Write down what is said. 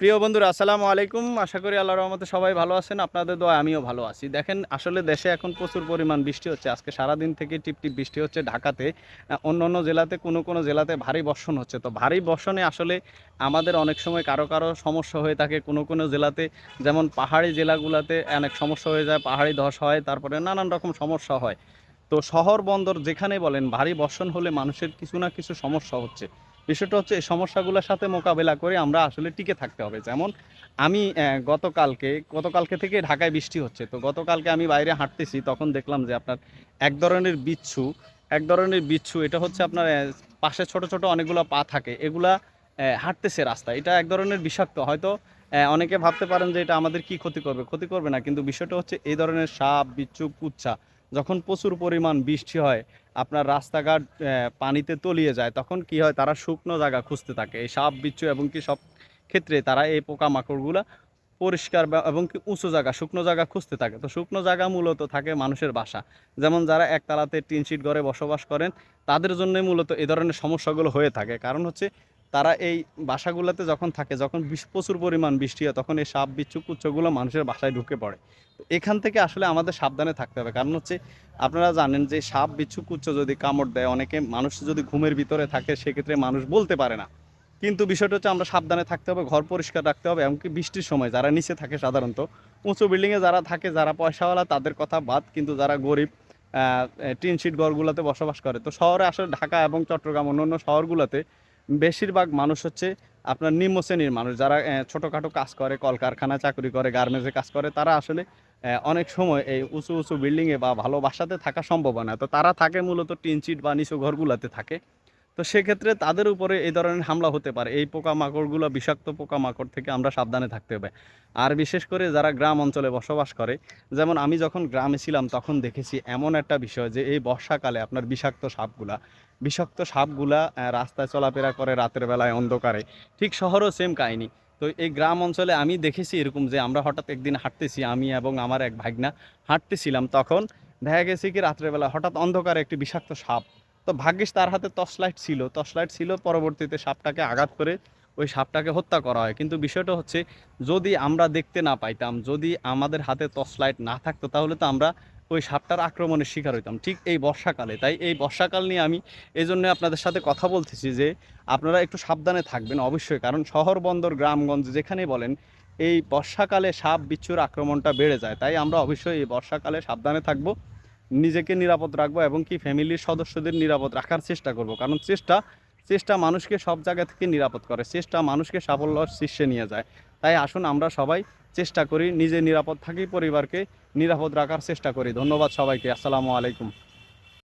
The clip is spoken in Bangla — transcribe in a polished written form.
প্রিয় বন্ধুরা আসসালামু আলাইকুম। আশা করি আল্লাহর রহমতে সবাই ভালো আছেন। আপনাদের দোয়ায় আমিও ভালো আছি। দেখেন আসলে দেশে এখন প্রচুর পরিমাণ বৃষ্টি হচ্ছে। আজকে সারাদিন থেকে টিপটিপ বৃষ্টি হচ্ছে ঢাকাতে। অন্য জেলাতে কোনো জেলাতে ভারী বর্ষণ হচ্ছে। তো ভারী বর্ষণে আসলে আমাদের অনেক সময় কারো সমস্যা হয়ে থাকে। কোনো জেলাতে যেমন পাহাড়ি জেলাগুলাতে অনেক সমস্যা হয়ে যায়, পাহাড়ি ধস হয়, তারপরে নানান রকম সমস্যা হয়। তো শহর বন্দর যেখানেই বলেন ভারী বর্ষণ হলে মানুষের কিছু না কিছু সমস্যা হচ্ছে। বিষয়টা হচ্ছে এই সমস্যাগুলোর সাথে মোকাবেলা করে আমরা আসলে টিকে থাকতে হবে। যেমন আমি গতকালকে থেকে ঢাকায় বৃষ্টি হচ্ছে। তো গতকালকে আমি বাইরে হাঁটতেছি, তখন দেখলাম যে আপনার এক ধরনের বিচ্ছু এক ধরনের বিচ্ছু এটা হচ্ছে আপনার পাশে ছোট অনেকগুলো পা থাকে, এগুলা হাঁটতেছে রাস্তায়। এটা এক ধরনের বিষাক্ত। হয়তো অনেকে ভাবতে পারেন যে এটা আমাদের কি ক্ষতি করবে না, কিন্তু বিষয়টা হচ্ছে এই ধরনের সাপ, বিচ্ছু, কুচ্ছা যখন প্রচুর পরিমাণ বৃষ্টি হয়, আপনার রাস্তাঘাট পানিতে তলিয়ে যায়, তখন কি হয়, তারা শুকনো জায়গা খুঁজতে থাকে। এই সাপ, বিচ্ছু এবং কি সব ক্ষেত্রে তারা এই পোকামাকড়গুলা পরিষ্কার এবং কি উঁচু জায়গা, শুকনো জায়গা খুঁজতে থাকে। তো শুকনো জায়গা মূলত থাকে মানুষের বাসা। যেমন যারা একতলাতে টিন শিট ঘরে বসবাস করেন, তাদের জন্যই মূলত এ ধরনের সমস্যাগুলো হয়ে থাকে। কারণ হচ্ছে তারা এই বাসাগুলোতে যখন থাকে, যখন প্রচুর পরিমাণ বৃষ্টি হয়, তখন এই সাপ, বিচ্ছু, কুচ্ছগুলো মানুষের বাসায় ঢুকে পড়ে। তো এখান থেকে আসলে আমাদের সাবধানে থাকতে হবে। কারণ হচ্ছে আপনারা জানেন যে সাপ, বিচ্ছু, কুচ্ছ যদি কামড় দেয়, অনেকে মানুষ যদি ঘুমের ভিতরে থাকে, সেক্ষেত্রে মানুষ বলতে পারে না। কিন্তু বিষয়টা হচ্ছে আমরা সাবধানে থাকতে হবে, ঘর পরিষ্কার রাখতে হবে। এমনকি বৃষ্টির সময় যারা নিচে থাকে, সাধারণত উঁচু বিল্ডিংয়ে যারা থাকে, যারা পয়সাওয়ালা, তাদের কথা বাদ, কিন্তু যারা গরিব টিন শিট ঘরগুলোতে বসবাস করে, তো শহরে আসলে ঢাকা এবং চট্টগ্রাম অন্যান্য শহরগুলোতে বেশিরভাগ মানুষ হচ্ছে আপনার নিম্ন শ্রেণীর মানুষ, যারা ছোটোখাটো কাজ করে, কলকারখানা চাকরি করে, গার্মেন্টসে কাজ করে। তারা আসলে অনেক সময় এই উঁচু বিল্ডিংয়ে বা ভালো বাসাতে থাকা সম্ভব হয় না। তো তারা থাকে মূলত টিন শিট বা নিচু ঘরগুলোতে থাকে। তো সেক্ষেত্রে তাদের উপরে এই ধরনের হামলা হতে পারে। এই পোকামাকড়গুলো বিষাক্ত পোকামাকড় থেকে আমরা সাবধানে থাকতে হবে। আর বিশেষ করে যারা গ্রাম অঞ্চলে বসবাস করে, যেমন আমি যখন গ্রামে ছিলাম তখন দেখেছি এমন একটা বিষয় যে এই বর্ষাকালে আপনার বিষাক্ত সাপগুলা রাস্তায় চলাফেরা করে রাতের বেলায় অন্ধকারে। ঠিক শহরও সেম কাহিনী। তো এই গ্রাম অঞ্চলে আমি দেখেছি এরকম যে আমরা হঠাৎ একদিন হাঁটতেছি, আমি এবং আমার এক ভাগনা হাঁটতেছিলাম, তখন দেখা গেছে কি রাত্রেবেলা হঠাৎ অন্ধকারে একটি বিষাক্ত সাপ। তো ভাগ্যিস তার হাতে টর্চ লাইট ছিল, পরবর্তীতে সাপটাকে আঘাত করে ওই সাপটাকে হত্যা করা হয়। কিন্তু বিষয়টা হচ্ছে, যদি আমরা দেখতে না পাইতাম, যদি আমাদের হাতে টর্চ লাইট না থাকতো, তাহলে তো আমরা ওই সাপটার আক্রমণের শিকার হইতাম ঠিক এই বর্ষাকালে। তাই এই বর্ষাকাল নিয়ে আমি এই জন্য আপনাদের সাথে কথা বলতেছি যে আপনারা একটু সাবধানে থাকবেন অবশ্যই। কারণ শহর বন্দর গ্রামগঞ্জ যেখানেই বলেন, এই বর্ষাকালে সাপ বিচ্ছুর আক্রমণটা বেড়ে যায়। তাই আমরা অবশ্যই এই বর্ষাকালে সাবধানে থাকবো, নিজেকে নিরাপদ রাখবো এবং কি ফ্যামিলির সদস্যদের নিরাপদ রাখার চেষ্টা করব। কারণ চেষ্টা চেষ্টা মানুষকে সব জায়গা থেকে নিরাপদ করে, চেষ্টা মানুষকে সাফল্যর শীর্ষে নিয়ে যায়। তাই আসুন আমরা সবাই চেষ্টা করি, নিজে নিরাপদ থাকি, পরিবারকে নিরাপদ রাখার চেষ্টা করি। ধন্যবাদ সবাইকে। আসসালামু আলাইকুম।